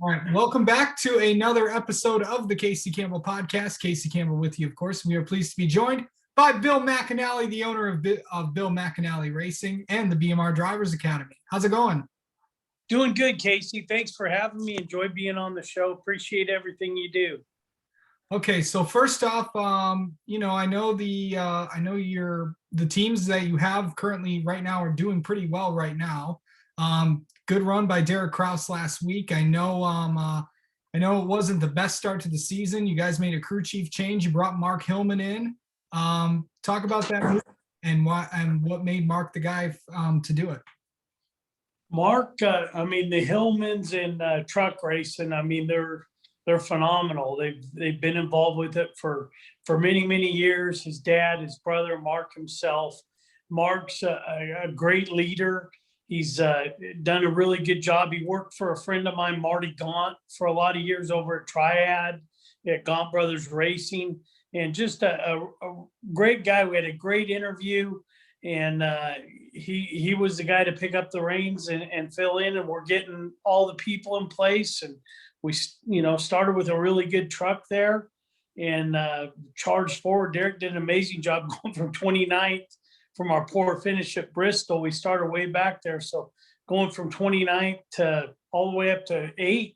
All right, welcome back to another episode of the Casey Campbell Podcast. Casey Campbell with you, of course. We are pleased to be joined by Bill McAnally, the owner of Bill McAnally Racing and the BMR Drivers Academy. How's it going? Doing good, Casey. Thanks for having me. Enjoy being on the show. Appreciate everything you do. Okay, so first off, I know the teams that you have currently right now are doing pretty well right now. Good run by Derek Kraus last week. I know it wasn't the best start to the season. You guys made a crew chief change. You brought Mark Hillman in. Talk about that move and what made Mark the guy to do it. Mark, the Hillmans in truck racing, they're phenomenal. They've been involved with it for many years. His dad, his brother, Mark himself. Mark's a great leader. He's done a really good job. He worked for a friend of mine, Marty Gaunt, for a lot of years over at Triad at Gaunt Brothers Racing, and just a great guy. We had a great interview, and he was the guy to pick up the reins and fill in, and we're getting all the people in place. And we, started with a really good truck there and charged forward. Derek did an amazing job going from 29th from our poor finish at Bristol. We started way back there. So going from 29th to all the way up to 8th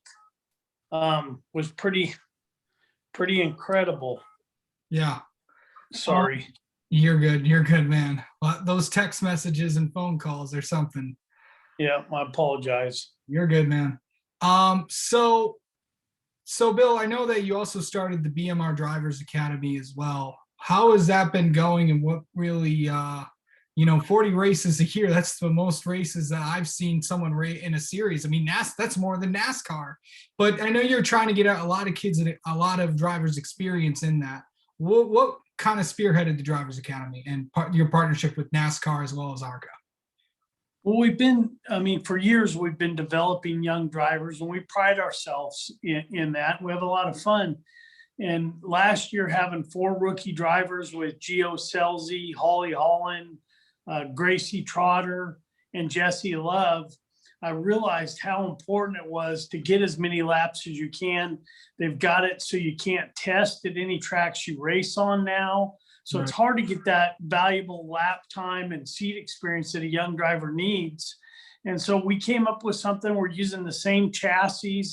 was pretty incredible. Yeah. Sorry. You're good, man. Those text messages and phone calls or something. Yeah, I apologize. You're good, man. So Bill, I know that you also started the BMR Drivers Academy as well. How has that been going, and what really, 40 races a year, that's the most races that I've seen someone rate in a series. I mean, that's more than NASCAR, but I know you're trying to get a lot of kids and a lot of drivers experience in that. What kind of spearheaded the Drivers Academy and your partnership with NASCAR as well as ARCA? Well, for years, we've been developing young drivers, and we pride ourselves in that. We have a lot of fun. And last year, having 4 rookie drivers with Gio Selzy, Holly Holland, Gracie Trotter, and Jesse Love, I realized how important it was to get as many laps as you can. They've got it so you can't test at any tracks you race on now. So It's hard to get that valuable lap time and seat experience that a young driver needs. And so we came up with something. We're using the same chassis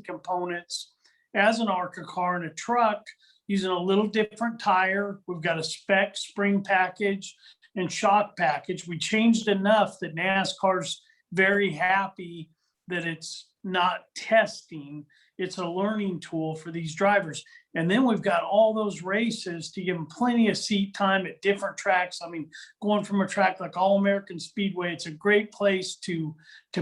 components as an ARCA car and a truck, using a little different tire. We've got a spec spring package and shock package. We changed enough that NASCAR's very happy that it's not testing. It's a learning tool for these drivers. And then we've got all those races to give them plenty of seat time at different tracks. Going from a track like All-American Speedway, it's a great place to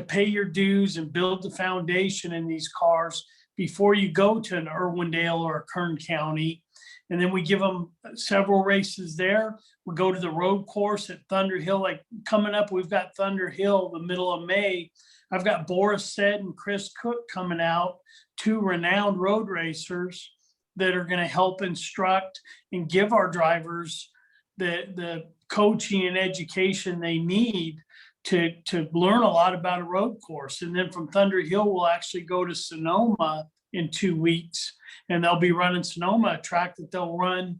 pay your dues and build the foundation in these cars before you go to an Irwindale or a Kern County. And then we give them several races there. We go to the road course at Thunder Hill. Like coming up, we've got Thunder Hill the middle of May. I've got Boris Said and Chris Cook coming out, 2 renowned road racers that are going to help instruct and give our drivers the coaching and education they need to learn a lot about a road course. And then from Thunder Hill, we'll actually go to Sonoma in 2 weeks, and they'll be running Sonoma, a track that they'll run.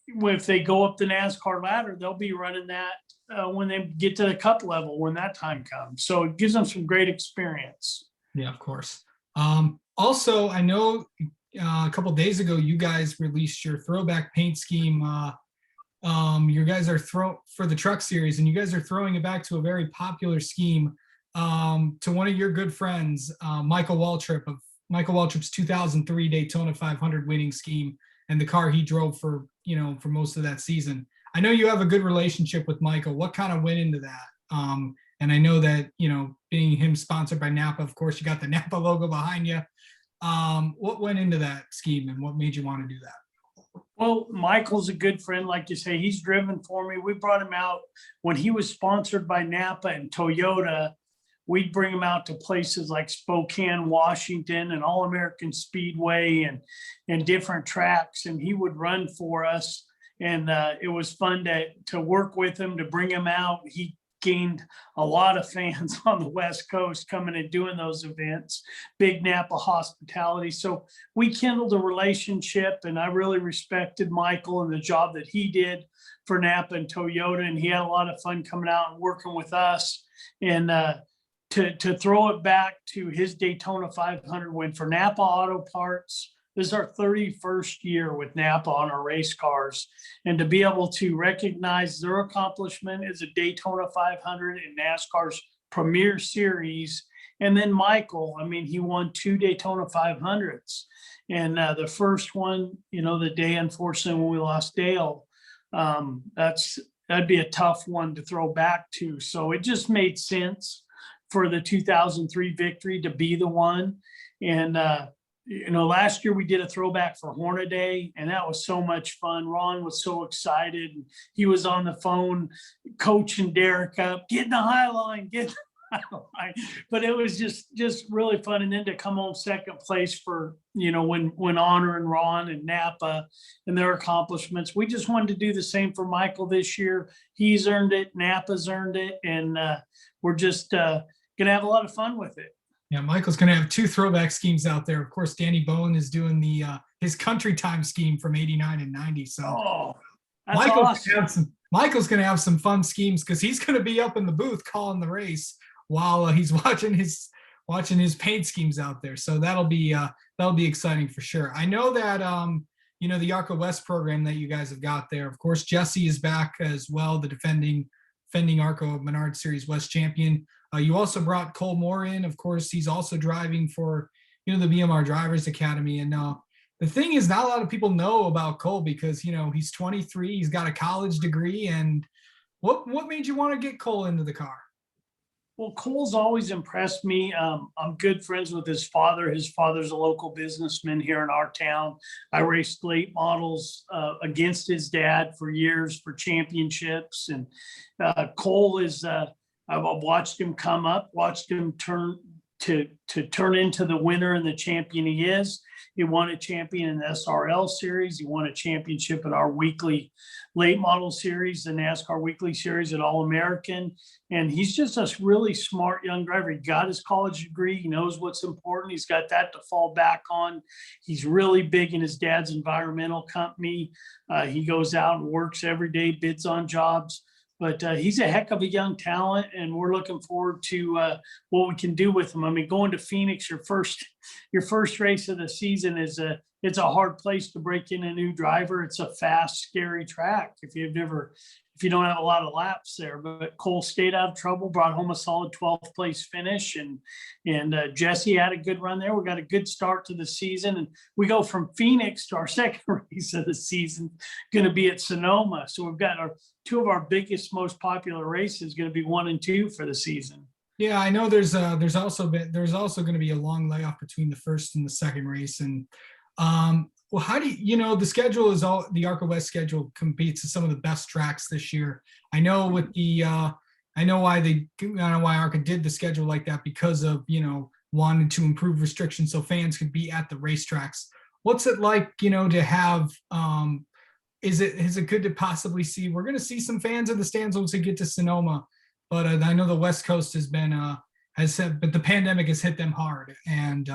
If they go up the NASCAR ladder, they'll be running that when they get to the cup level, when that time comes. So it gives them some great experience. Yeah, of course. Also, I know a couple of days ago, you guys released your Throwback paint scheme. You guys are for the truck series, and you guys are throwing it back to a very popular scheme to one of your good friends, Michael Waltrip's 2003 Daytona 500 winning scheme, and the car he drove for most of that season. I know you have a good relationship with Michael. What kind of went into that? And I know that, being him sponsored by NAPA, of course, you got the NAPA logo behind you. What went into that scheme, and what made you want to do that? Well, Michael's a good friend, like you say. He's driven for me. We brought him out when he was sponsored by NAPA and Toyota. We'd bring him out to places like Spokane, Washington, and All-American Speedway and different tracks, and he would run for us. And it was fun to work with him, to bring him out. He gained a lot of fans on the West Coast coming and doing those events, big NAPA hospitality. So we kindled a relationship, and I really respected Michael and the job that he did for NAPA and Toyota. And he had a lot of fun coming out and working with us. And to throw it back to his Daytona 500 win for NAPA Auto Parts. This is our 31st year with NAPA on our race cars, and to be able to recognize their accomplishment as a Daytona 500 in NASCAR's premier series. And then Michael, I mean, he won 2 Daytona 500s, and the first one, you know, the day, unfortunately, when we lost Dale, that'd be a tough one to throw back to. So it just made sense for the 2003 victory to be the one. And, you know, last year we did a throwback for Hornaday, and that was so much fun. Ron was so excited. He was on the phone coaching Derek up, get in the high line, get in the high line. But it was just really fun. And then to come home second place for, you know, when honoring Ron and Napa and their accomplishments. We just wanted to do the same for Michael this year. He's earned it, Napa's earned it, and we're just gonna have a lot of fun with it. Yeah, Michael's going to have 2 throwback schemes out there. Of course, Danny Bowen is doing the his country time scheme from '89 and '90. So that's Michael's awesome. Michael's going to have some fun schemes because he's going to be up in the booth calling the race while he's watching his paint schemes out there. So that'll be exciting for sure. I know that you know, the ARCA West program that you guys have got there. Of course, Jesse is back as well, the defending ARCA Menard Series West champion. You also brought Cole Moore in. Of course, he's also driving for, you know, the BMR Drivers Academy. And the thing is, not a lot of people know about Cole because, you know, he's 23, he's got a college degree. And what made you want to get Cole into the car? Well, Cole's always impressed me. I'm good friends with his father. His father's a local businessman here in our town. I raced late models against his dad for years for championships. And Cole is, I've watched him come up, watched him turn into the winner and the champion he is. He won a champion in the SRL series. He won a championship in our weekly late model series, the NASCAR weekly series at All-American. And he's just a really smart young driver. He got his college degree. He knows what's important. He's got that to fall back on. He's really big in his dad's environmental company. He goes out and works every day, bids on jobs. But he's a heck of a young talent, and we're looking forward to what we can do with him. I mean, going to Phoenix, your first race of the season it's a hard place to break in a new driver. It's a fast, scary track if you don't have a lot of laps there. But Cole stayed out of trouble, brought home a solid 12th place finish, and Jesse had a good run there. We got a good start to the season, and we go from Phoenix to our second race of the season, going to be at Sonoma. So we've got our 2 of our biggest, most popular races going to be 1 and 2 for the season. Yeah, I know there's also going to be a long layoff between the first and the second race. And well, how do you know, the schedule is all, the ARCA West schedule competes to some of the best tracks this year. I know with the I know why ARCA did the schedule like that, because of, you know, wanting to improve restrictions so fans could be at the racetracks. What's it like, you know, to have is it good to possibly see, we're going to see some fans in the stands once we get to Sonoma, but I know the West Coast has been but the pandemic has hit them hard. And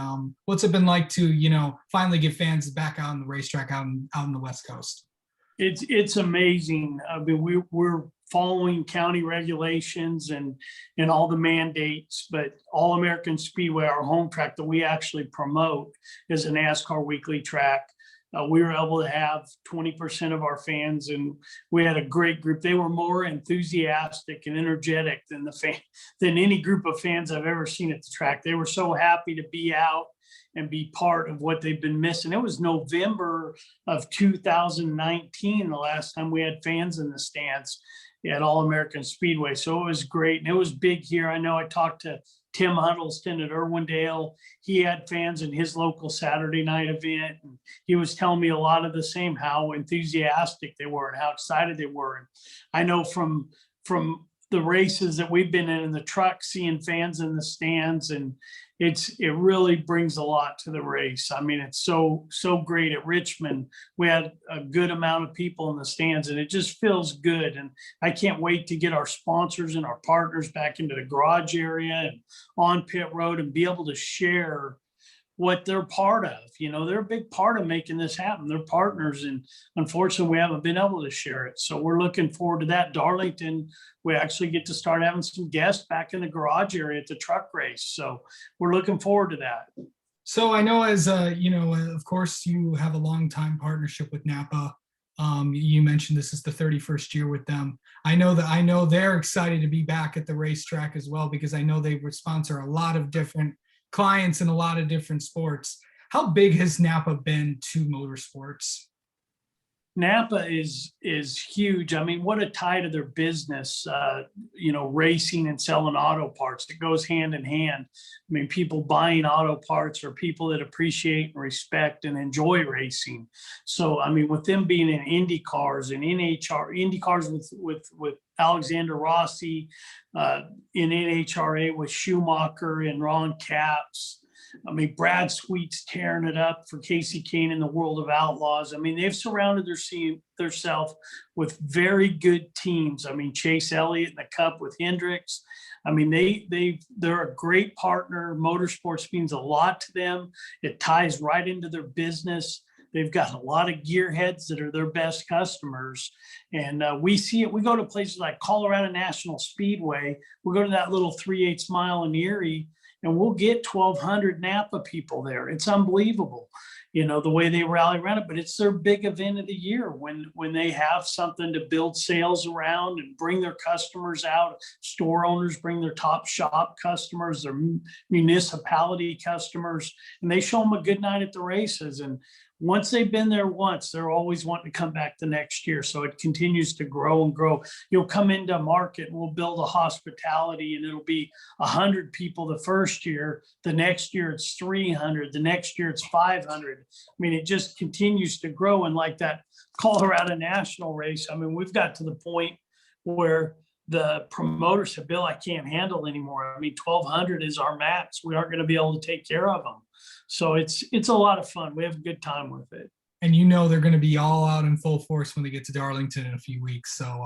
what's it been like to, you know, finally get fans back out on the racetrack out in the West Coast? It's amazing. I mean, we're following county regulations and all the mandates, but All American Speedway, our home track that we actually promote, is a NASCAR weekly track. We were able to have 20% of our fans, and we had a great group. They were more enthusiastic and energetic than any group of fans I've ever seen at the track. They were so happy to be out and be part of what they've been missing. It was November of 2019, the last time we had fans in the stands at All American Speedway. So it was great, and it was big here. I know I talked to Tim Huddleston at Irwindale. He had fans in his local Saturday night event, and he was telling me a lot of the same, how enthusiastic they were and how excited they were. And I know from the races that we've been in the truck, seeing fans in the stands, and it really brings a lot to the race. I mean, it's so great. At Richmond, we had a good amount of people in the stands, and it just feels good. And I can't wait to get our sponsors and our partners back into the garage area and on pit road and be able to share what they're part of. You know, they're a big part of making this happen. They're partners, and unfortunately, we haven't been able to share it. So we're looking forward to that. Darlington, we actually get to start having some guests back in the garage area at the truck race. So we're looking forward to that. So I know, as you know, of course, you have a long time partnership with NAPA. You mentioned this is the 31st year with them. I know they're excited to be back at the racetrack as well, because I know they sponsor a lot of different clients in a lot of different sports. How big has NAPA been to motorsports? NAPA is huge. I mean, what a tie to their business, you know, racing and selling auto parts. It goes hand in hand. I mean, people buying auto parts are people that appreciate and respect and enjoy racing. So, I mean, with them being in Indy cars and Indy cars with Alexander Rossi, in NHRA with Schumacher and Ron Capps. I mean, Brad Sweet's tearing it up for Casey Kane in the World of Outlaws. I mean, they've surrounded themselves with very good teams. I mean, Chase Elliott in the Cup with Hendricks. I mean, they're a great partner. Motorsports means a lot to them. It ties right into their business. They've got a lot of gearheads that are their best customers. And we see it. We go to places like Colorado National Speedway. We go to that little 3/8 mile in Erie, and we'll get 1,200 NAPA people there. It's unbelievable, you know, the way they rally around it. But it's their big event of the year when they have something to build sales around and bring their customers out. Store owners bring their top shop customers, their municipality customers, and they show them a good night at the races. And once they've been there once, they're always wanting to come back the next year. So it continues to grow and grow. You'll come into a market and we'll build a hospitality, and it'll be 100 people the first year. The next year it's 300. The next year it's 500. I mean, it just continues to grow. And like that Colorado National race, I mean, we've got to the point where the promoters said, Bill, I can't handle anymore. I mean, 1,200 is our max. We aren't going to be able to take care of them. So it's a lot of fun. We have a good time with it. And you know they're going to be all out in full force when they get to Darlington in a few weeks. So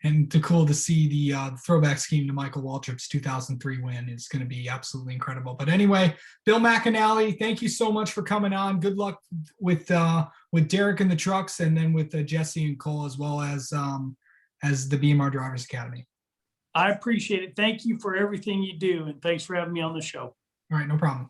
and cool to see the throwback scheme to Michael Waltrip's 2003 win is going to be absolutely incredible. But anyway, Bill McAnally, thank you so much for coming on. Good luck with Derek and the trucks, and then with Jesse and Cole, as well as the BMR Drivers Academy. I appreciate it. Thank you for everything you do, and thanks for having me on the show. All right, no problem.